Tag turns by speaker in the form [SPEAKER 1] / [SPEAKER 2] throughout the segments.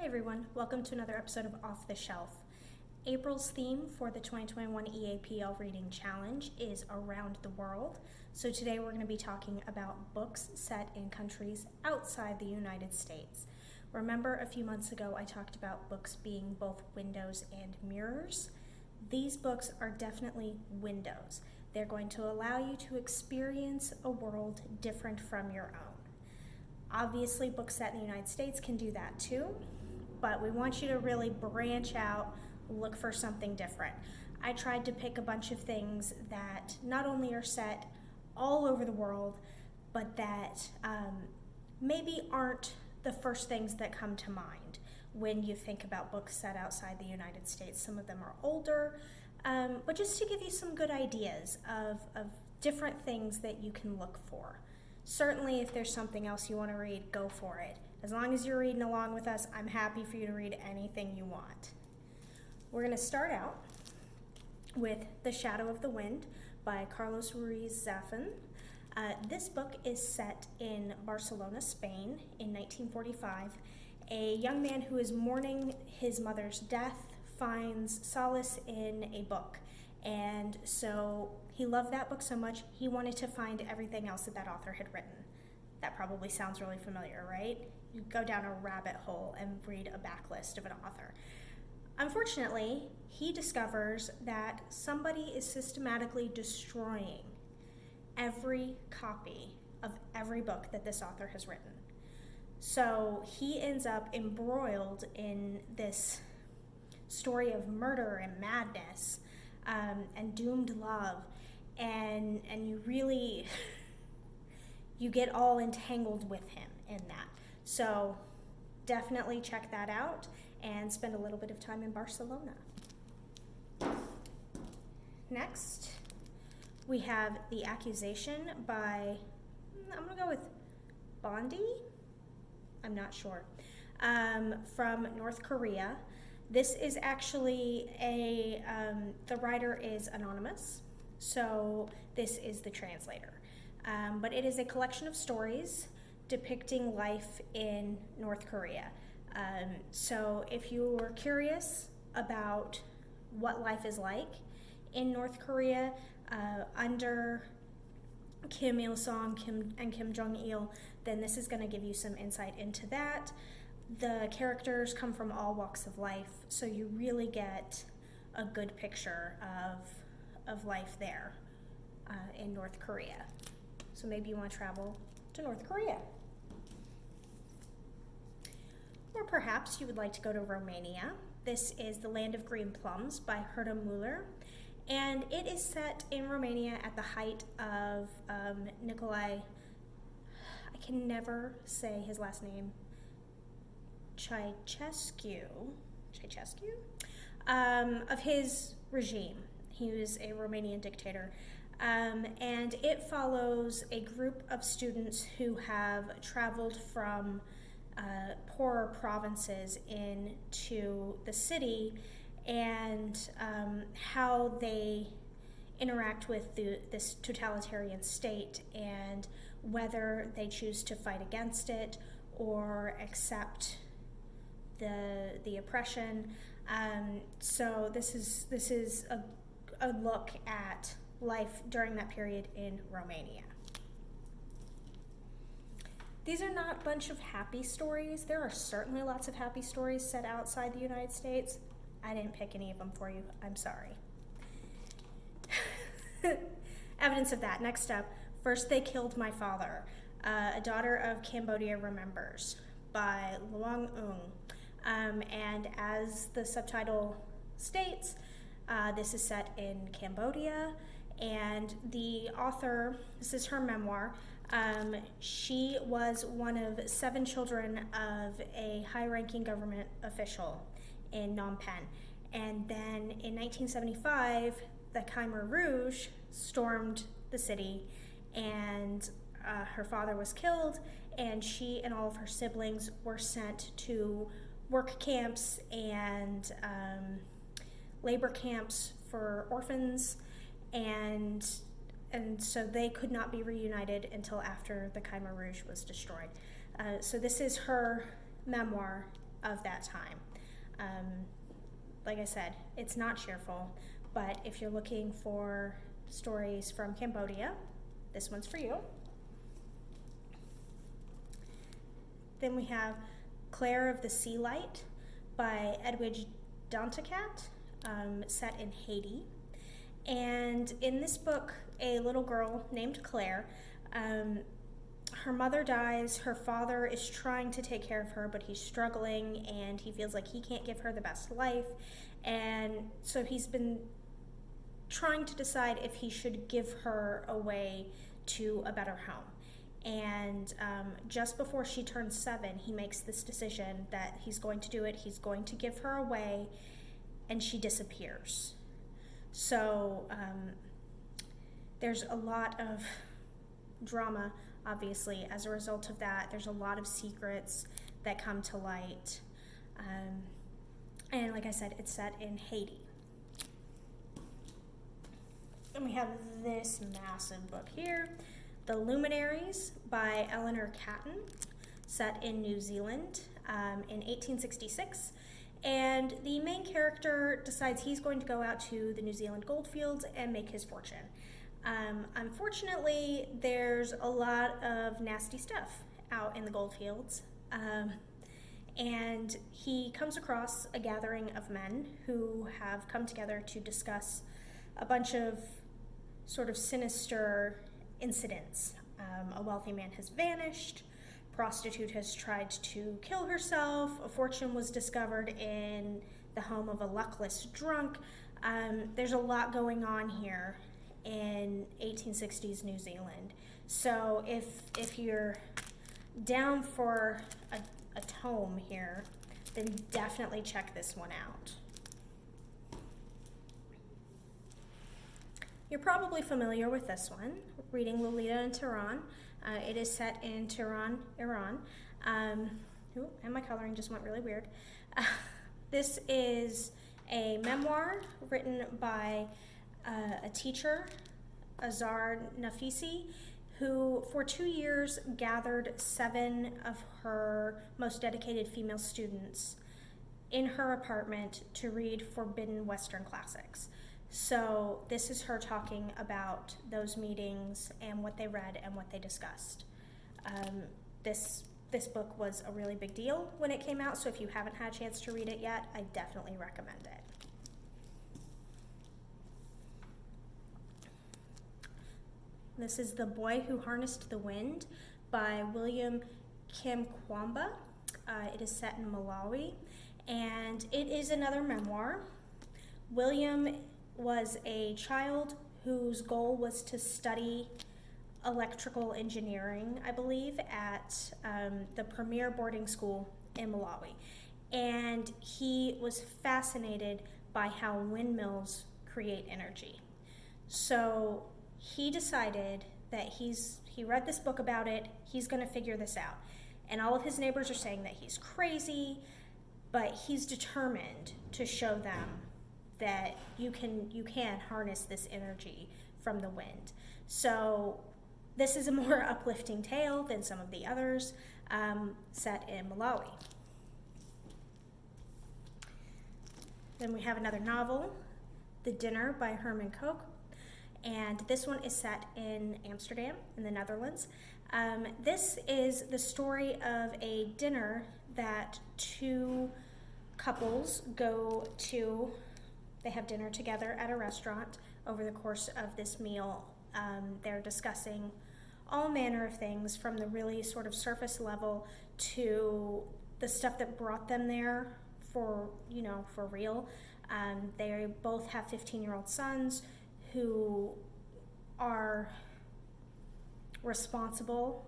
[SPEAKER 1] Hi everyone, welcome to another episode of Off the Shelf. April's theme for the 2021 EAPL Reading Challenge is Around the World. So today we're going to be talking about books set in countries outside the United States. Remember a few months ago I talked about books being both windows and mirrors? These books are definitely windows. They're going to allow you to experience a world different from your own. Obviously, books set in the United States can do that too, but we want you to really branch out, look for something different. I tried to pick a bunch of things that not only are set all over the world, but that maybe aren't the first things that come to mind when you think about books set outside the United States. Some of them are older, but just to give you some good ideas of different things that you can look for. Certainly, if there's something else you want to read, go for it. As long as you're reading along with us, I'm happy for you to read anything you want. We're going to start out with The Shadow of the Wind by Carlos Ruiz Zafón. This book is set in Barcelona, Spain in 1945. A young man who is mourning his mother's death finds solace in a book. And so he loved that book so much, he wanted to find everything else that author had written. That probably sounds really familiar, right? You go down a rabbit hole and read a backlist of an author. Unfortunately, he discovers that somebody is systematically destroying every copy of every book that this author has written. So he ends up embroiled in this story of murder and madness, and doomed love, and you really you get all entangled with him in that. So definitely check that out and spend a little bit of time in Barcelona. Next, we have The Accusation by, I'm gonna go with Bondi? I'm not sure. From North Korea. This is actually the writer is anonymous, so this is the translator. But it is a collection of stories depicting life in North Korea. So if you were curious about what life is like in North Korea under Kim Il-sung and Kim Jong-il, then this is going to give you some insight into that. The characters come from all walks of life, so you really get a good picture of life there in North Korea. So maybe you want to travel to North Korea. Or perhaps you would like to go to Romania. This is The Land of Green Plums by Herta Müller, and it is set in Romania at the height of Nicolae, I can never say his last name, Ceausescu, of his regime. He was a Romanian dictator. And it follows a group of students who have traveled from poorer provinces into the city, and how they interact with this totalitarian state, and whether they choose to fight against it or accept the oppression. So this is a look at life during that period in Romania. These are not a bunch of happy stories. There are certainly lots of happy stories set outside the United States. I didn't pick any of them for you. I'm sorry. Evidence of that. Next up, First They Killed My Father, A Daughter of Cambodia Remembers by Luong Ung. And as the subtitle states, this is set in Cambodia, and the author, this is her memoir, she was one of 7 children of a high-ranking government official in Phnom Penh. And then in 1975, the Khmer Rouge stormed the city, and her father was killed, and she and all of her siblings were sent to work camps and labor camps for orphans, and so they could not be reunited until after the Khmer Rouge was destroyed. So this is her memoir of that time. Like I said, it's not cheerful, but if you're looking for stories from Cambodia, this one's for you. Then we have Claire of the Sea Light by Edwidge Danticat, set in Haiti. And in this book, a little girl named Claire, her mother dies, her father is trying to take care of her, but he's struggling and he feels like he can't give her the best life. And so he's been trying to decide if he should give her away to a better home. And just before she turns 7, he makes this decision that he's going to do it. He's going to give her away, and she disappears. So there's a lot of drama, obviously, as a result of that. There's a lot of secrets that come to light. And like I said, it's set in Haiti. And we have this massive book here, The Luminaries by Eleanor Catton, set in New Zealand in 1866. And the main character decides he's going to go out to the New Zealand goldfields and make his fortune. Unfortunately, there's a lot of nasty stuff out in the goldfields. And he comes across a gathering of men who have come together to discuss a bunch of sort of sinister incidents. A wealthy man has vanished, prostitute has tried to kill herself, a fortune was discovered in the home of a luckless drunk. There's a lot going on here in 1860s New Zealand. So if you're down for a tome here, then definitely check this one out. You're probably familiar with this one, reading Lolita in Tehran. It is set in Tehran, Iran. And my coloring just went really weird. This is a memoir written by a teacher, Azar Nafisi, who for 2 years gathered 7 of her most dedicated female students in her apartment to read forbidden Western classics. So this is her talking about those meetings and what they read and what they discussed. This book was a really big deal when it came out, so if you haven't had a chance to read it yet, I definitely recommend it. This is The Boy Who Harnessed the Wind by William Kamkwamba. It is set in Malawi, and it is another memoir. William was a child whose goal was to study electrical engineering, I believe, at the premier boarding school in Malawi. And he was fascinated by how windmills create energy. So he decided that he read this book about it, he's going to figure this out. And all of his neighbors are saying that he's crazy, but he's determined to show them that you can harness this energy from the wind. So this is a more uplifting tale than some of the others, set in Malawi. Then we have another novel, The Dinner by Herman Koch, and this one is set in Amsterdam in the Netherlands. This is the story of a dinner that 2 couples go to. They have dinner together at a restaurant. Over the course of this meal, they're discussing all manner of things, from the really sort of surface level to the stuff that brought them there for real. They both have 15-year-old sons who are responsible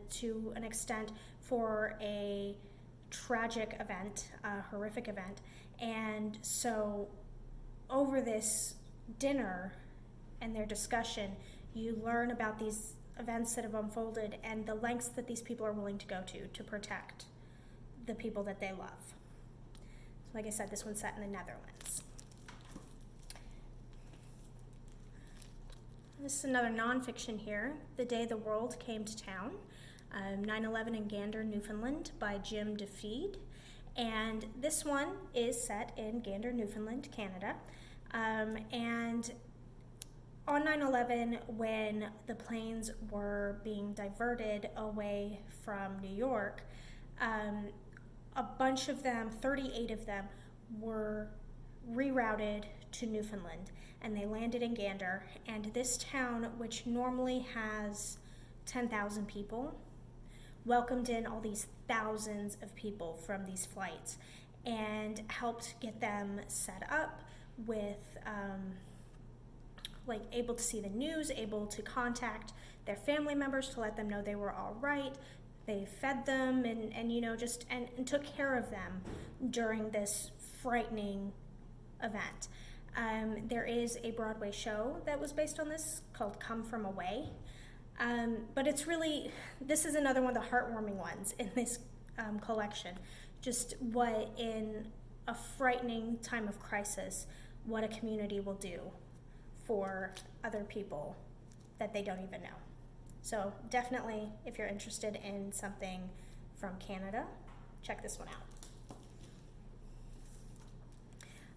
[SPEAKER 1] to an extent for a tragic event, a horrific event. And so over this dinner and their discussion, you learn about these events that have unfolded and the lengths that these people are willing to go to protect the people that they love. So like I said, this one's set in the Netherlands. This is another nonfiction here, The Day the World Came to Town, 9/11 in Gander, Newfoundland by Jim DeFede. And this one is set in Gander, Newfoundland, Canada. And on 9/11, when the planes were being diverted away from New York, a bunch of them, 38 of them, were rerouted to Newfoundland, and they landed in Gander. And this town, which normally has 10,000 people, welcomed in all these thousands of people from these flights and helped get them set up with able to see the news, able to contact their family members to let them know they were all right. They fed them and took care of them during this frightening event. There is a Broadway show that was based on this called Come From Away. But this is another one of the heartwarming ones in this collection. Just what, in a frightening time of crisis, what a community will do for other people that they don't even know. So definitely, if you're interested in something from Canada, check this one out.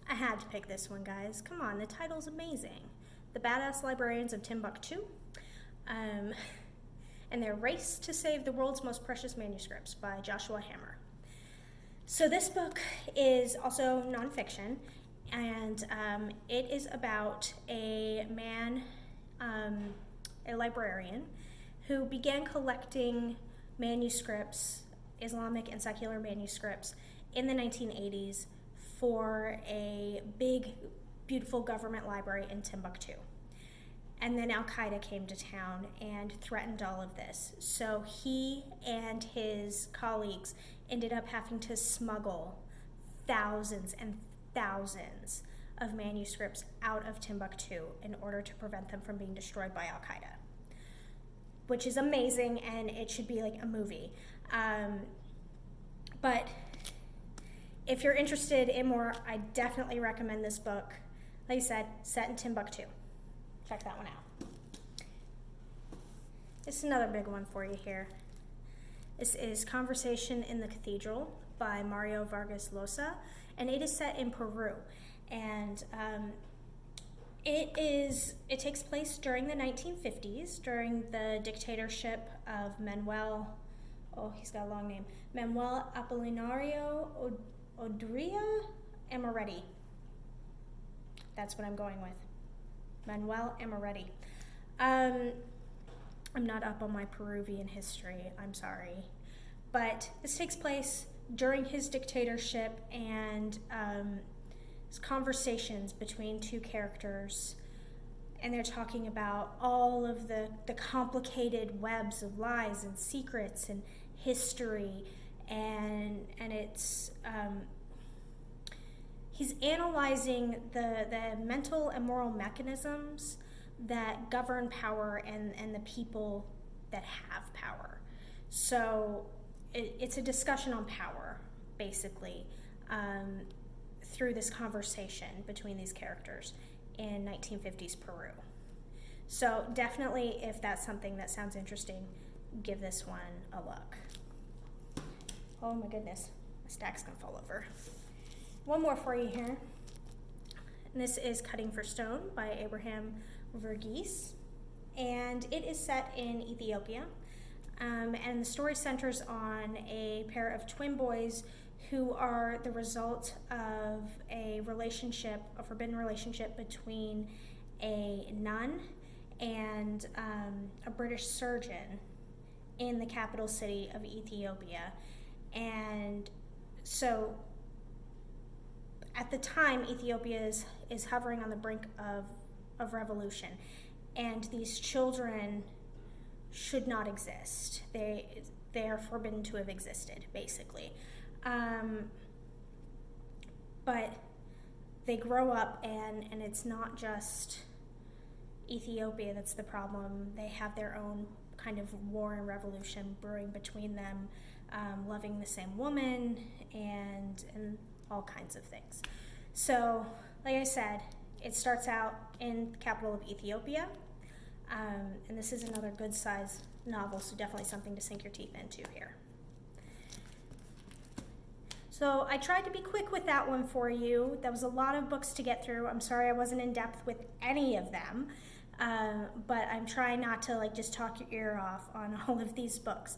[SPEAKER 1] I had to pick this one, guys. Come on, the title's amazing. The Badass Librarians of Timbuktu. And their Race to Save the World's Most Precious Manuscripts by Joshua Hammer. So this book is also nonfiction, and it is about a man, a librarian, who began collecting manuscripts, Islamic and secular manuscripts, in the 1980s for a big, beautiful government library in Timbuktu. And then Al Qaeda came to town and threatened all of this. So he and his colleagues ended up having to smuggle thousands and thousands of manuscripts out of Timbuktu in order to prevent them from being destroyed by Al Qaeda, which is amazing, and it should be like a movie. But if you're interested in more, I definitely recommend this book. Like I said, set in Timbuktu. Check that one out. This is another big one for you here. This is Conversation in the Cathedral by Mario Vargas Llosa, and it is set in Peru. And it takes place during the 1950s, during the dictatorship of Manuel Apolinario Odria Amoretti. That's what I'm going with. Manuel Amoretti. I'm not up on my Peruvian history, I'm sorry. But this takes place during his dictatorship, and it's conversations between two characters, and they're talking about all of the complicated webs of lies and secrets and history, and it's he's analyzing the mental and moral mechanisms that govern power and the people that have power. So it's a discussion on power, basically, through this conversation between these characters in 1950s Peru. So definitely, if that's something that sounds interesting, give this one a look. Oh my goodness, my stack's gonna fall over. One more for you here. And this is Cutting for Stone by Abraham Verghese, and it is set in Ethiopia. And the story centers on a pair of twin boys who are the result of a forbidden relationship between a nun and a British surgeon in the capital city of Ethiopia. And so at the time, Ethiopia is hovering on the brink of revolution, and these children should not exist. They are forbidden to have existed, basically. But they grow up, and it's not just Ethiopia that's the problem. They have their own kind of war and revolution brewing between them, loving the same woman and all kinds of things. So, like I said, it starts out in the capital of Ethiopia, and this is another good size novel, so definitely something to sink your teeth into here. So I tried to be quick with that one for you. That was a lot of books to get through. I'm sorry I wasn't in depth with any of them, but I'm trying not to like just talk your ear off on all of these books.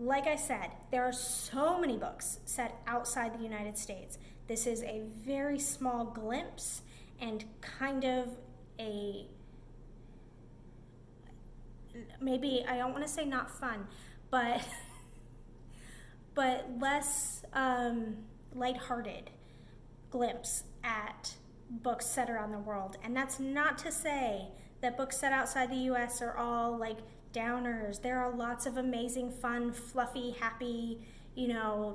[SPEAKER 1] Like I said, there are so many books set outside the United States. This is a very small glimpse and kind of a, maybe, I don't want to say not fun, but less lighthearted glimpse at books set around the world. And that's not to say that books set outside the US are all like downers. There are lots of amazing, fun, fluffy, happy,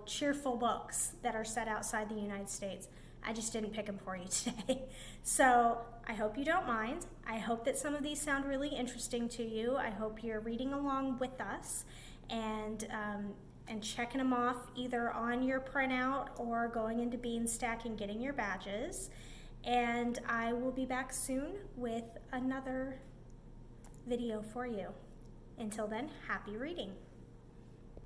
[SPEAKER 1] cheerful books that are set outside the United States. I just didn't pick them for you today. So I hope you don't mind. I hope that some of these sound really interesting to you. I hope you're reading along with us and checking them off either on your printout or going into Beanstack and getting your badges. And I will be back soon with another video for you. Until then, happy reading.